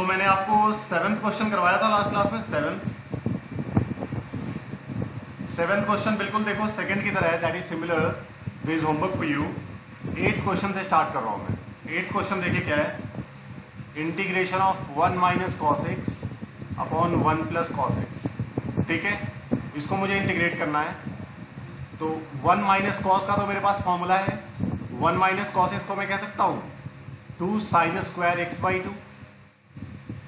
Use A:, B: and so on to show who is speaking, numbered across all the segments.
A: मैंने आपको 7th question करवाया था लास्ट क्लास में। सेवेंथ क्वेश्चन बिल्कुल देखो सेकंड की तरह है, that is similar, this homework for you. 8th question से स्टार्ट कर रहा हूं मैं। 8th क्वेश्चन देखिए क्या है, इंटीग्रेशन ऑफ 1 माइनस cos x upon 1 plus cos x. ठीक है, इसको मुझे इंटीग्रेट करना है। तो 1 माइनस कॉस का तो मेरे पास फॉर्मूला है, 1 माइनस कॉस एक्स को मैं कह सकता हूं 2 साइन स्क्वायर एक्स बाई 2,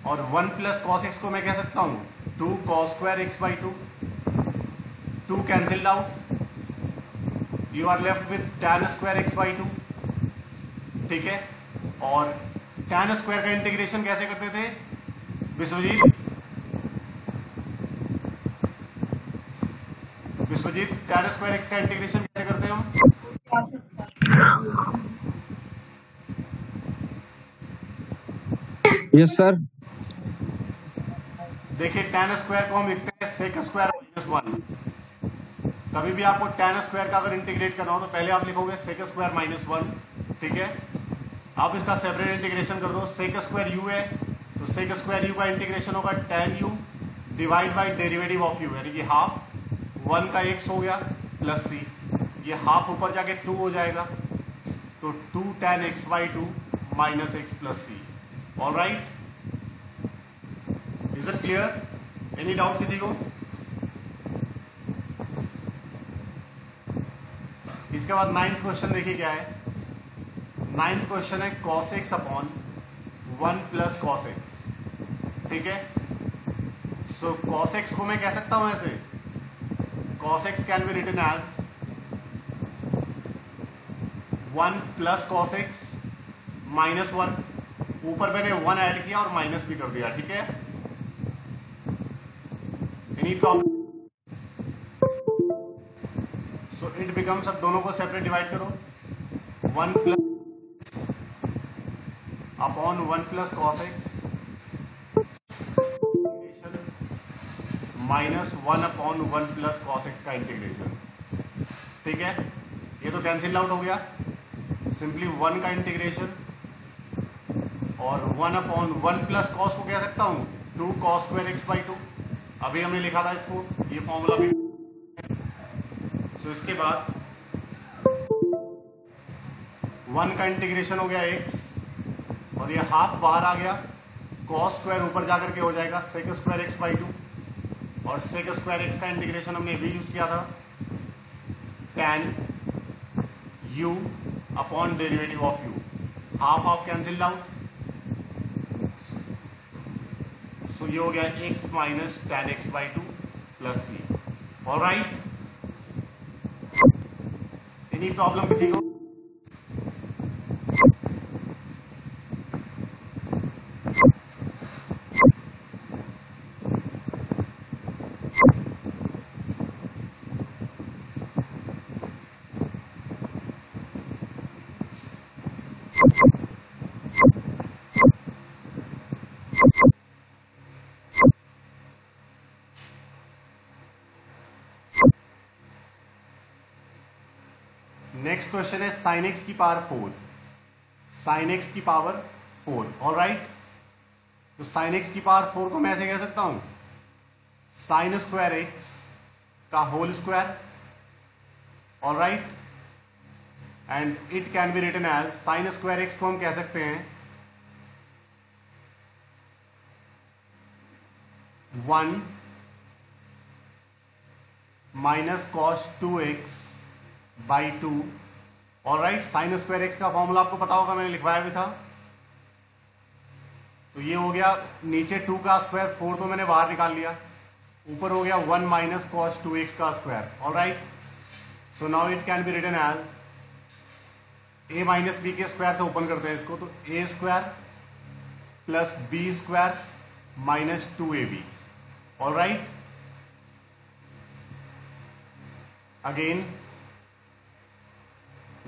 A: और 1 प्लस कॉस एक्स को मैं कह सकता हूं 2 cos square x by 2। 2 cancelled out, you are left with tan square x by 2। ठीक है, और tan स्क्वायर का इंटीग्रेशन कैसे करते थे विश्वजीत? tan स्क्वायर एक्स का इंटीग्रेशन कैसे करते हैं हम?
B: Yes sir.
A: देखिए tan स्क्वायर को हम लिखते हैं सेक स्क्वायर माइनस 1। कभी भी आपको tan स्क्वायर का अगर इंटीग्रेट करना हो तो पहले आप लिखोगे सेक स्क्वायर माइनस 1। ठीक है, आप इसका सेपरेट इंटीग्रेशन कर दो। सेक स्क्वायर यू है तो सेक स्क्वायर यू का इंटीग्रेशन होगा tan you divide by derivative of you, यानी कि हाफ 1 का x हो गया प्लस c, ये हाफ ऊपर जाके 2 हो जाएगा, तो 2 tan x by 2 minus x plus C. All right, is it clear? Any doubt किसी को? इसके बाद 9th क्वेश्चन देखिए क्या है। 9th क्वेश्चन है cos x upon 1 plus cos x. ठीक है, सो cos x को मैं कह सकता हूं ऐसे, cos x can be written as 1 plus cos x minus 1। ऊपर मैंने 1 ऐड किया और माइनस भी कर दिया। ठीक है, any problem? So it becomes, अब दोनों को सेपरेट डिवाइड करो, 1 plus upon 1 plus cos x minus 1 upon 1 plus cos x का इंटीग्रेशन। ठीक है, ये तो कैंसिल आउट हो गया, सिंपली 1 का इंटीग्रेशन और 1 अपॉन 1 प्लस कॉस को कह सकता हूं 2 कॉस स्क्वायर एक्स बाई 2। अभी हमने लिखा था इसको, ये फॉर्मूला भी। सो इसके बाद 1 का इंटीग्रेशन हो गया x, और ये हाफ बाहर आ गया, कॉस स्क्वायर ऊपर जाकर के हो जाएगा सेक स्क्वायर एक्स बाई 2, और सेक स्क्वायर एक्स का इंटीग्रेशन हमने भी यूज किया था tan u upon derivative of u, half half cancel out, so ये हो गया x minus tan x by 2 plus C. All right, any problem किसी को? नेक्स्ट क्वेश्चन है साइन एक्स की पावर 4, साइन एक्स की पावर 4। ऑल राइट, तो sine x की पावर 4 को मैं ऐसे कह सकता हूं साइन स्क्वायर एक्स का whole square. All right, and it can be written as, sine square x को हम कह सकते हैं 1 माइनस cos 2x by 2। All right, sine square x का फॉर्मूला आपको पता होगा, मैंने लिखवाया भी था। तो ये हो गया नीचे 2 का स्क्वायर, 4 तो मैंने बाहर निकाल लिया, ऊपर हो गया 1 माइनस कॉस 2x का square. All right, so now it can be written as a minus b के स्क्वायर से ओपन करते हैं इसको, तो a square plus b square minus 2ab। All right, again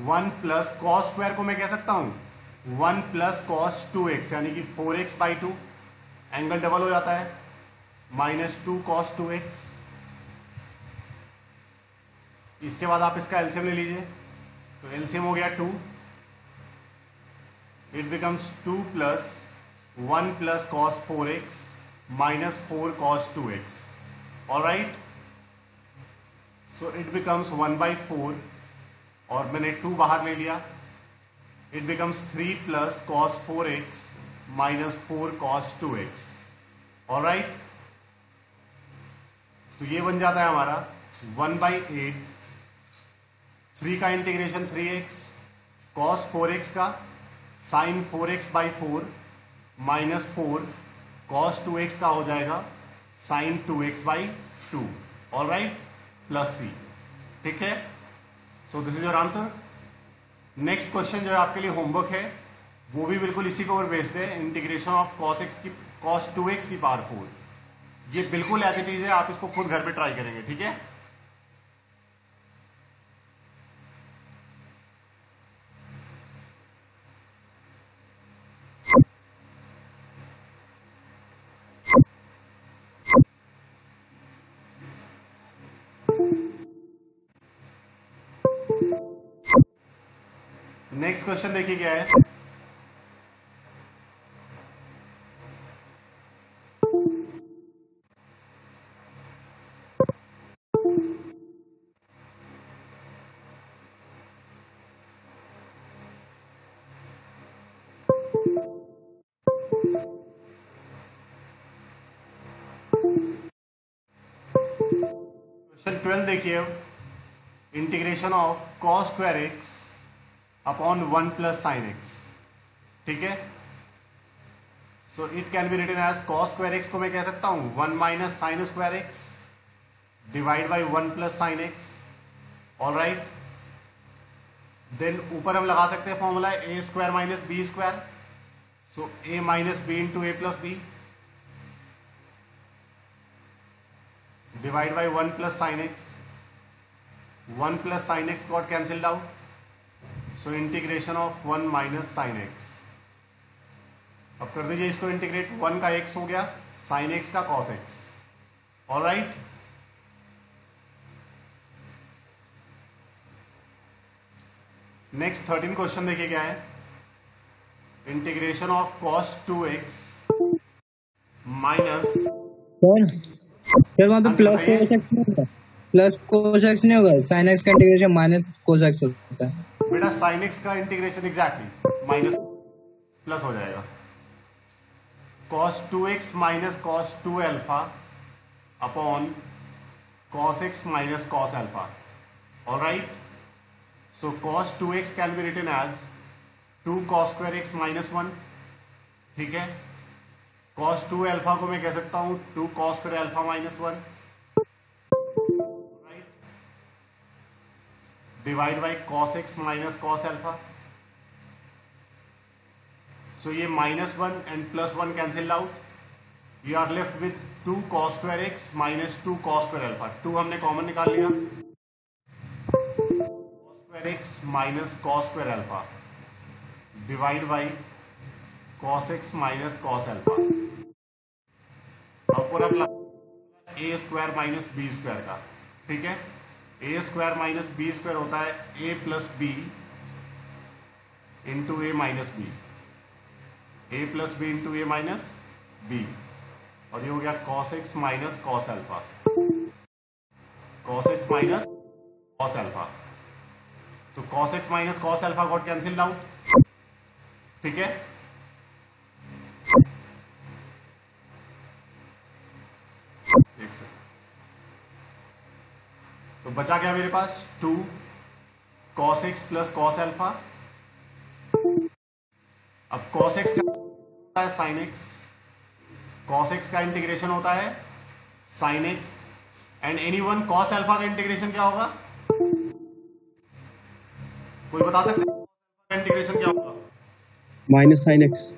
A: 1 plus cos square को मैं कह सकता हूं 1 प्लस कॉस 2x, यानी कि 4x बाई 2, एंगल डबल हो जाता है, माइनस 2 कॉस 2x। इसके बाद आप इसका एलसीएम ले लीजिए, तो एलसीएम हो गया 2, it becomes 2 plus 1 plus cos 4x minus 4 cos 2x. All right, so it becomes 1 by 4 और मैंने 2 बाहर ले लिया. It becomes 3 plus cos 4x minus 4 cos 2x. All right, तो ये बन जाता है हमारा 1 by 8. 3 का इंटीग्रेशन 3x, cos 4x का sin 4x by 4 minus 4 cos 2x का हो जाएगा sin 2x by 2. All right, plus c. ठीक है, so this is your answer. Next question जो है आपके लिए होमवर्क है, वो भी बिल्कुल इसी के ऊपर बेस्ड है. इंटीग्रेशन ऑफ cos 2x की पावर 4. ये बिल्कुल ऐसी चीज है, आप इसको खुद घर पे ट्राई करेंगे. ठीक है, नेक्स्ट क्वेश्चन देखिए क्या है. क्वेश्चन 12 देखिए. Integration of cos square x upon 1 plus sine x. ठीक है, so it can be written as cos square x को मैं कह सकता हूं 1 minus sine square x divide by 1 plus sine x. All right, then ऊपर हम लगा सकते हैं formula a square minus B square. So a minus b into a plus b divide by 1 plus sine x. 1 plus sine x got cancelled out, so integration of 1 minus sine x. अब कर दीजिए इसको integrate. 1 का x हो गया, sine x का cos x. All right, next 13 question देखिए क्या है. Integration of cos 2x minus.
B: Sir वहाँ पे प्लस कोसेक्स नहीं होगा, प्लस कोसेक्स नहीं होगा. साइन एक्स का इंटीग्रेशन माइनस कोसेक्स होता है.
A: बेटा साइन एक्स का इंटीग्रेशन एग्जैक्टली माइनस प्लस हो जाएगा. cos 2x minus cos 2 alpha upon cos x minus cos alpha. All right, so cos 2x can be written as 2 cos square x minus 1. ठीक है, cos 2 alpha को मैं कह सकता हूं 2 cos square alpha minus 1. Divide by cos x minus cos alpha. So ये minus 1 and plus 1 cancel out. You are left with 2 cos square x minus 2 cos square alpha. 2 हमने common निकाल लिया. cos square x minus cos square alpha divide by cos x minus cos alpha. और पूरा A square minus B square का. ठीक है, A square minus B square होता है ए प्लस बी इंटू ए माइनस बी. ए प्लस बी इंटू ए minus B. और ये हो गया cos x minus cos alpha. cos x minus cos alpha. तो cos x minus cos alpha got cancelled out. ठीक है, तो बचा क्या मेरे पास 2 cos x plus cos alpha. अब cos x का होता है sin x, cos x का इंटीग्रेशन होता है sin x. And any one cos alpha का इंटीग्रेशन क्या होगा, कोई बता सकते हैं का इंटीग्रेशन क्या होगा?
B: Minus sine x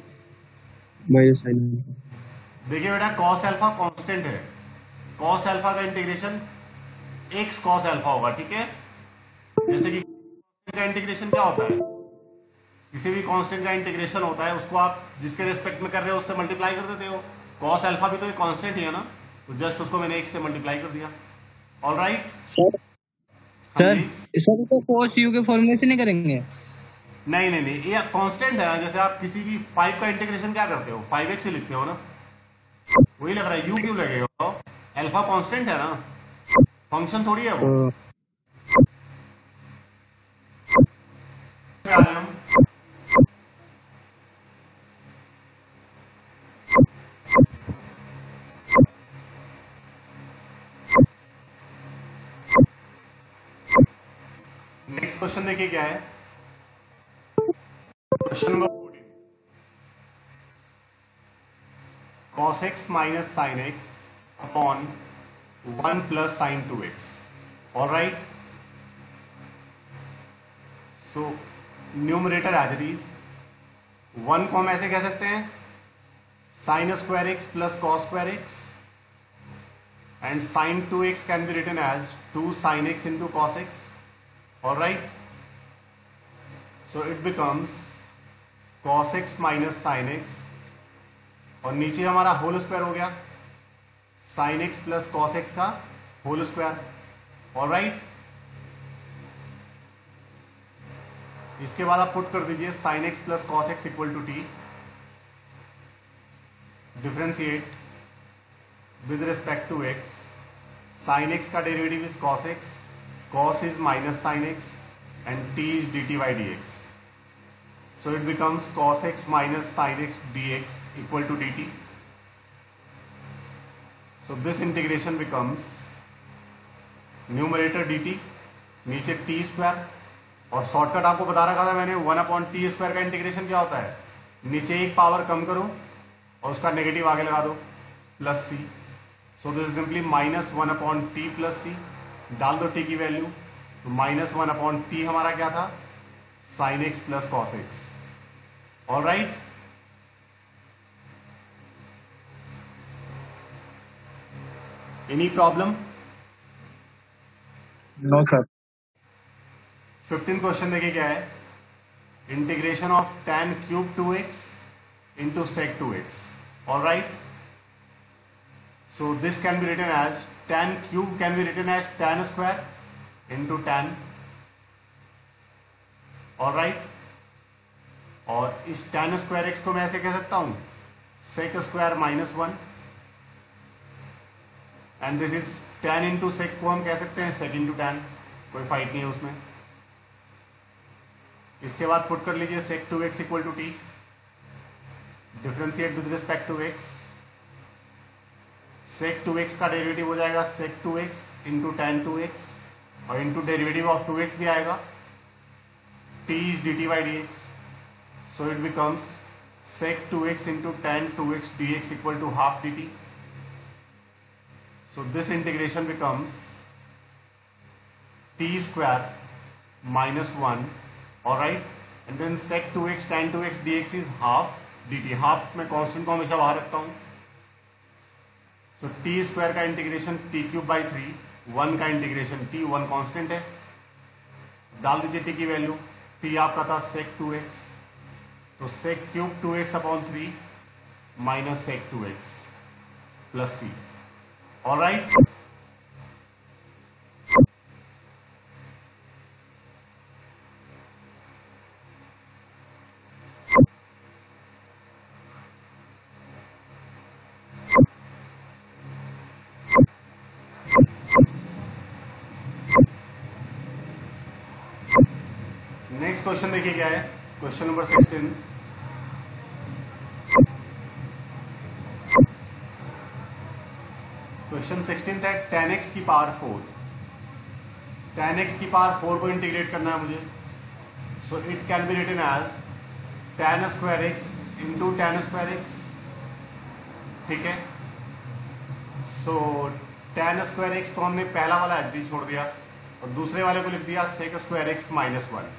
B: minus sine alpha.
A: देखिए बेटा cos अल्फा कांस्टेंट है. cos अल्फा का इंटीग्रेशन x cos अल्फा होगा. ठीक है, जैसे कि का इंटीग्रेशन क्या होता है, किसी भी कांस्टेंट का इंटीग्रेशन होता है उसको आप जिसके रेस्पेक्ट में कर रहे हो उससे मल्टीप्लाई कर देते हो. cos अल्फा भी तो एक कांस्टेंट ही है ना, तो जस्ट उसको मैंने x से मल्टीप्लाई कर दिया. ऑल राइट
B: सर, इसको तो cos u के फॉर्मूले से नहीं करेंगे.
A: नहीं नहीं नहीं, ये कांस्टेंट है। जैसे आप किसी भी 5 का इंटीग्रेशन क्या करते हो, 5x से लिखते हो ना, वही लग रहा है। u क्यों लगेगा, अल्फा कांस्टेंट है ना, फंक्शन थोड़ी है वो।
B: तो
A: पे आ रहे हैं हम। नेक्स्ट क्वेश्चन देखिए क्या है, question number 14। cos x minus sin x upon 1 plus sin 2x. All right. So numerator as it is, 1 को हम ऐसे कह सकते हैं sin square x plus cos square x, and sin 2x can be written as 2 sin x into cos x. All right. So it becomes cos x minus sin x, और नीचे हमारा whole square हो गया sin x plus cos x का whole square. All right. इसके बाद आप put कर दीजिए sin x plus cos x equal to t, differentiate with respect to x, sin x का derivative is cos x, cos is minus sin x, and t is dt by dx. So it becomes cos x minus sin x dx equal to dt. So this integration becomes numerator dt, नीचे t square, और shortcut आपको बता रखा था मैंने 1/t square का integration क्या होता है, नीचे एक पावर कम करो और उसका नेगेटिव आगे लगा दो plus c. So this is simply -1/t plus c, डाल दो t की वैल्यू, तो -1/t हमारा क्या था, sin x plus cos x. All right. Any problem?
B: No sir.
A: 15 question देखिए क्या है, integration of tan cube 2x into sec 2x. All right. So this can be written as tan cube can be written as tan square into tan. All right. और इस tan square x को मैं ऐसे कह सकता हूं sec square minus 1, and this is tan into sec को हम कह सकते हैं sec into tan, कोई फाइट नहीं है उसमें. इसके बाद पुट कर लीजिए sec 2x equal to t, differentiate with respect to x, sec 2x का डेरिवेटिव हो जाएगा sec 2x into tan 2x, और इंटू डेरिवेटिव ऑफ 2x भी आएगा, t is dt by dx. So it becomes sec 2x into tan 2x dx equal to half dt. So this integration becomes t square minus 1, alright, and then sec 2x tan 2x dx is half dt. Half मैं constant को हमेशा बाहर रखता हूं. So T square का integration T cube by 3, 1 का integration T, 1 constant है, डाल दीजिए टी की वैल्यू. टी आपका था sec 2x, तो sec cube 2x upon 3 minus sec 2x plus सी. All right. नेक्स्ट क्वेश्चन देखिए क्या है, क्वेश्चन नंबर 16. क्वेश्चन 16 है tan x की पावर 4. tan x की पावर 4 को इंटीग्रेट करना है मुझे. So it can be written as tan square x into tan square x. ठीक है. सो tan स्क्वायर x तो हमने पहला वाला एच छोड़ दिया और दूसरे वाले को लिख दिया sec square x minus 1.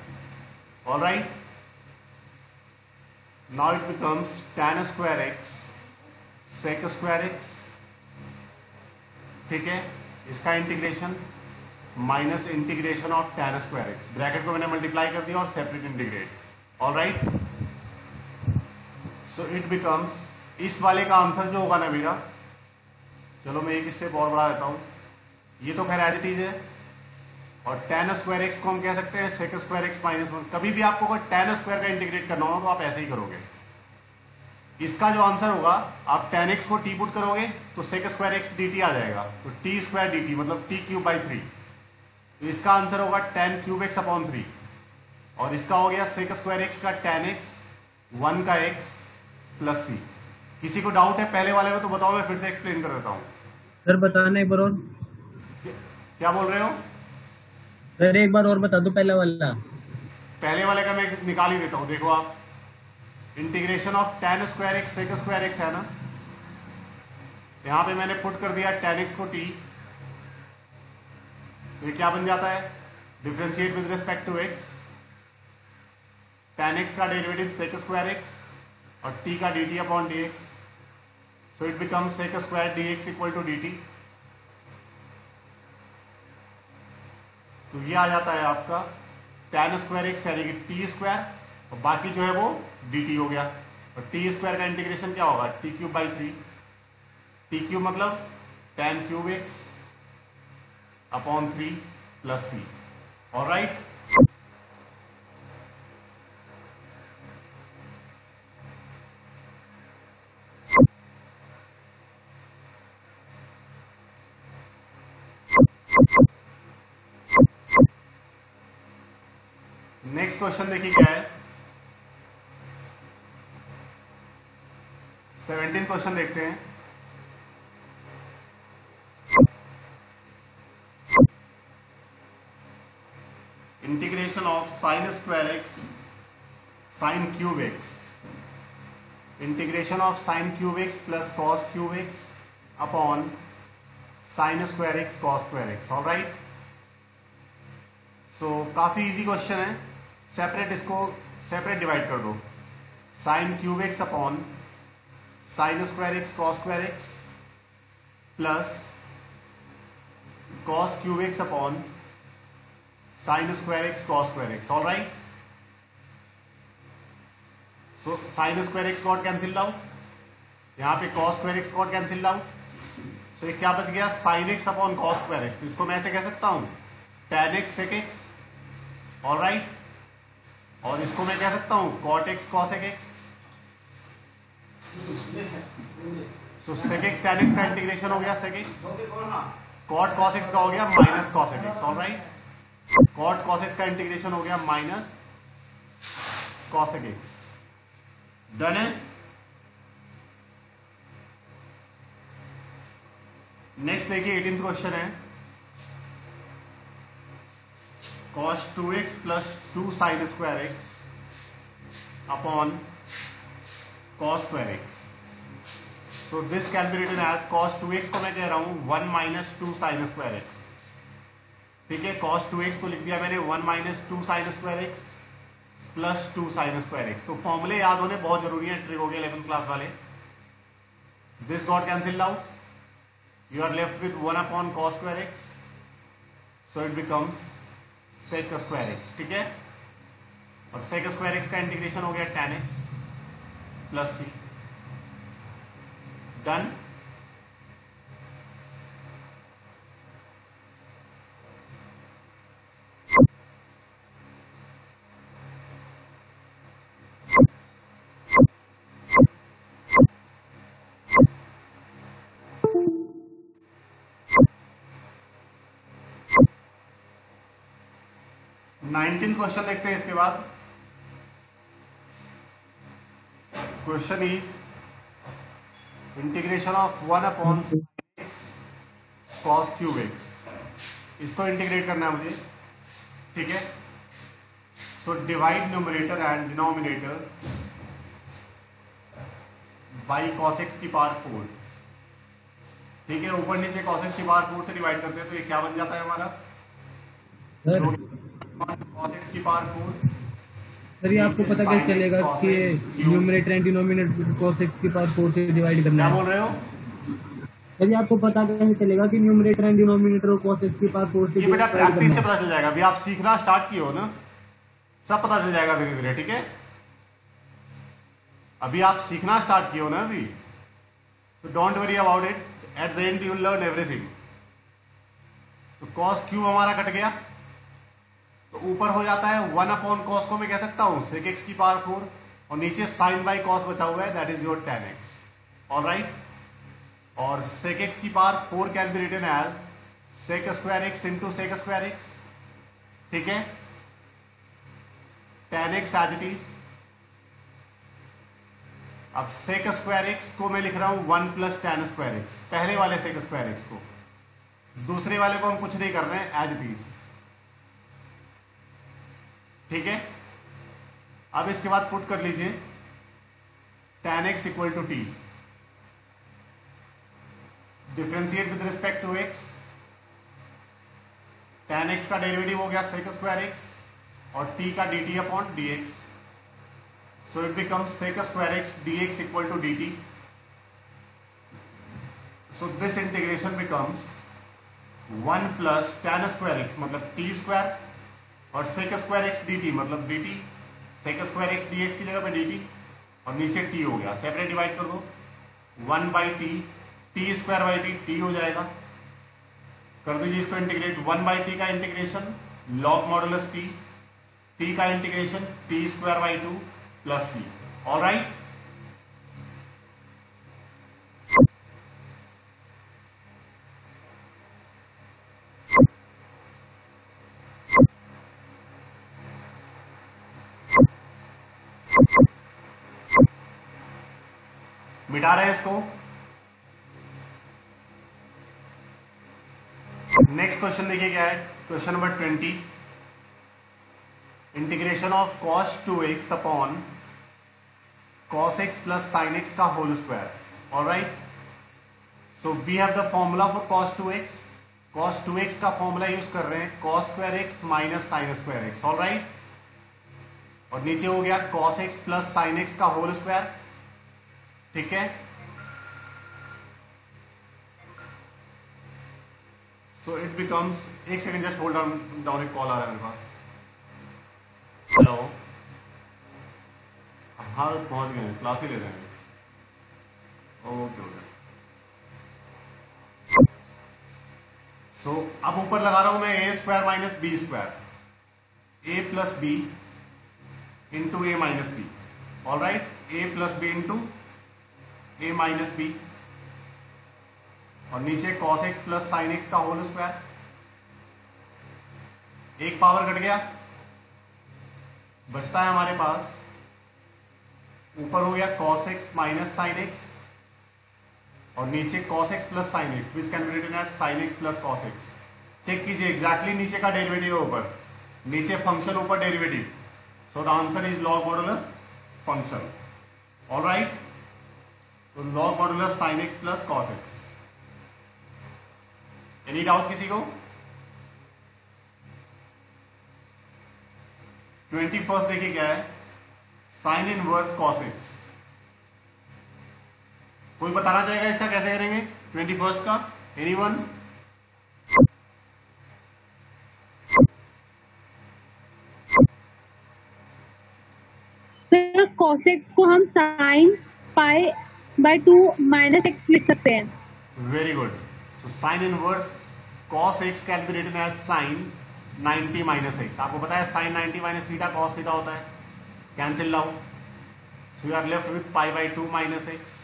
A: All right. Now it becomes tan square x sec square x. ठीक है. इसका integration minus integration of tan square x. Bracket को मैंने मल्टीप्लाई कर दिया और separate integrate. All right. So it becomes, इस वाले का आंसर जो होगा ना मेरा, चलो मैं एक स्टेप और बढ़ा देता हूं. ये तो खैर एज इट इज है, और tan स्क्वायर एक्स को हम कह सकते हैं sec स्क्वायर एक्स माइनस 1। कभी भी आपको कोई tan स्क्वायर का इंटीग्रेट करना हो तो आप ऐसे ही करोगे। इसका जो आंसर होगा, आप tan x को t पुट करोगे तो sec स्क्वायर एक्स dt आ जाएगा, तो t स्क्वायर dt मतलब t क्यूब बाई 3। तो इसका आंसर होगा tan क्यूब एक्स अपॉन 3, और इसका हो गया sec स्क्वायर एक्स का tan x 1 का x प्लस c। किसी को डाउट है पहले वाले में तो बताओ, मैं फिर से एक्सप्लेन कर देता हूँ।
B: सर बताना एक बार और।
A: क्या बोल रहे हो?
B: सर एक बार और बता दो पहला वाला।
A: पहले वाले का मैं निकाल ही देता हूँ। देखो आप, integration of tan square x sec square x है ना, यहां पे मैंने पुट कर दिया tan x को t, तो ये क्या बन जाता है, differentiate with respect to x, tan x का डेरिवेटिव sec स्क्वायर एक्स और t का dt upon dx, so it becomes sec square dx equal to dt। तो ये आ जाता है आपका tan स्क्वायर एक्स यानी कि t स्क्वायर, और बाकी जो है वो dt हो गया। और t स्क्वायर का इंटीग्रेशन क्या होगा, t cube by 3, t cube मतलब tan cube x upon 3 plus c। All right, next question देखिए क्या है, 17 क्वेश्चन देखते हैं। Integration of sine square x sine cube x, integration of sine cube x plus cos cube x upon sine square x cos square x. All right, so काफी easy question है। Separate, इसको separate divide कर दो, sine cube x upon sine square x cos square x plus cos cube x upon sine square x cos square x. All right, so sine square x got cancelled out, यहां पे cos square x got cancelled out, so ये क्या बच गया, sine x upon cos square x. तो इसको मैं ऐसे कह सकता हूं tan x sec x. All right, और इसको मैं कह सकता हूं cot x cosec x. So sec x tan x का इंटीग्रेशन हो गया sec x, cot cos x का हो गया minus cosec x. All right, cot cos x का इंटीग्रेशन हो गया माइनस कॉसेक एक्स। डन है। नेक्स्ट देखिए 18th क्वेश्चन है, cos 2x plus 2 sin square x upon cos square x. So this can be written as cos 2x को मैं कह रहा हूं 1 minus 2 sin square x। ठीक है, cos 2x को लिख दिया मैंने 1 minus 2 sin square x plus 2 sin square x। तो फॉर्मूले याद होने बहुत जरूरी है, ट्रिक हो गया 11th क्लास वाले। This got cancelled out, you are left with 1 upon cos square x, so it becomes sec square x. ठीक है, और sec स्क्वायर एक्स का इंटीग्रेशन हो गया tan x plus c। Done. Nineteen question देखते हैं इसके बाद। Question is integration of 1 upon x cos cube x, इसको इंटीग्रेट करना है मुझे। ठीक है, so divide numerator and denominator by cos x की पावर 4। ठीक है, ऊपर नीचे cos x की पावर 4 से डिवाइड करते हैं तो ये क्या बन जाता है हमारा
B: सर।
A: cos x की पावर 4।
B: सर ये आपको पता कैसे चलेगा कि numerator and denominator cos x की पावर 4 से डिवाइड करना है?
A: क्या बोल रहे हो?
B: सर ये आपको पता कैसे चलेगा कि न्यूमरेटर एंड डिनोमिनेटर को cos x की पावर 4 से
A: ये बेटा प्रैक्टिस से पता चल जाएगा। अभी आप सीखना स्टार्ट किए हो ना, सब पता चल जाएगा धीरे धीरे। ठीक है, अभी आप सीखना स्टार्ट किए हो ना अभी, तो don't worry about it, at the end you will learn everything. तो cos क्यूब हमारा कट गया, तो ऊपर हो जाता है 1/cos को मैं कह सकता हूं sec x की पावर 4 और नीचे sin बाई cos बचा हुआ है, that is your tan x। All right, और sec x की power 4 can be written as sec square x into sec square x। ठीक है, tan x as it is. अब sec स्क्वायर x को मैं लिख रहा हूं 1 प्लस tan स्क्वायर x, पहले वाले sec स्क्वायर x को, दूसरे वाले को हम कुछ नहीं कर रहे हैं, एज इट इज। ठीक है, अब इसके बाद पुट कर लीजिए tan x equal to t, differentiate with respect to x, tan x का डेरिवेटिव हो गया sec स्क्वायर x और t का dt upon dx, so it becomes sec square x dx equal to dt। So this integration becomes 1 plus tan square x मतलब t square और sec square x dt मतलब dt, sec square x dx की जगह पे dt और नीचे t हो गया, सेपरेट डिवाइड कर दो, 1 by t, t square by t, t हो जाएगा, कर दीजिए इसको इंटीग्रेट, 1 बाई टी का integration log modulus t, t का integration t square by 2 plus C. All right, मिटा रहे हैं इसको। नेक्स्ट क्वेश्चन देखिए क्या है, question number 20, integration of cos 2x upon cos x plus sin x का whole square. All right, so we have the formula for cos 2x, cos 2x का formula use कर रहे हैं cos square x minus sin square x। All right, और नीचे हो गया cos x plus sin x का होल स्क्वायर। ठीक है, सो इट बिकम्स, एक सेकंड जस्ट होल्ड डाउन, एक कॉल आ रहा है मेरे पास। हेलो, हाँ पहुंच गए, क्लास ही ले रहे हैं। ओके ओके, सो अब ऊपर लगा रहा हूं मैं ए स्क्वायर माइनस बी स्क्वायर, ए प्लस बी इंटू ए माइनस बी। ऑलराइट, ए प्लस बी इंटू ए माइनस बी और नीचे cos x plus sin x का होल स्क्वायर, एक पावर कट गया, बचता है हमारे पास, ऊपर हो गया cos x minus sin x और नीचे cos x plus sin x which can be written as sin x plus cos x। Check कीजिए एग्जैक्टली नीचे का डेरिवेटिव है ऊपर, नीचे फंक्शन ऊपर derivative, so the answer is log modulus function. All right, तो log modulus sin x plus cos x। Any doubt किसी को? 21st देखिए क्या है, साइन इनवर्स cos x। कोई बताना चाहेगा इसका कैसे करेंगे 21st का? एनीवन?
C: सर cos x को हम sin pi by 2 minus x लिख सकते हैं।
A: Very good, so sine inverse cos x can be written as sin 90 minus x। आपको पता है sin 90 minus theta cos theta होता है, cancel out, so you are left with pi by 2 minus x।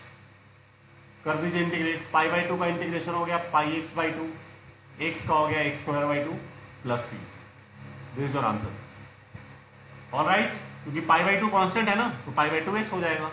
A: कर दीजिए इंटीग्रेट, पाई बाई 2 का integration हो गया पाई x बाई 2, x का हो गया x square by 2 plus c। This is your answer. Alright, क्योंकि पाई बाई 2 कॉन्स्टेंट है ना, तो पाई बाई 2 x हो जाएगा।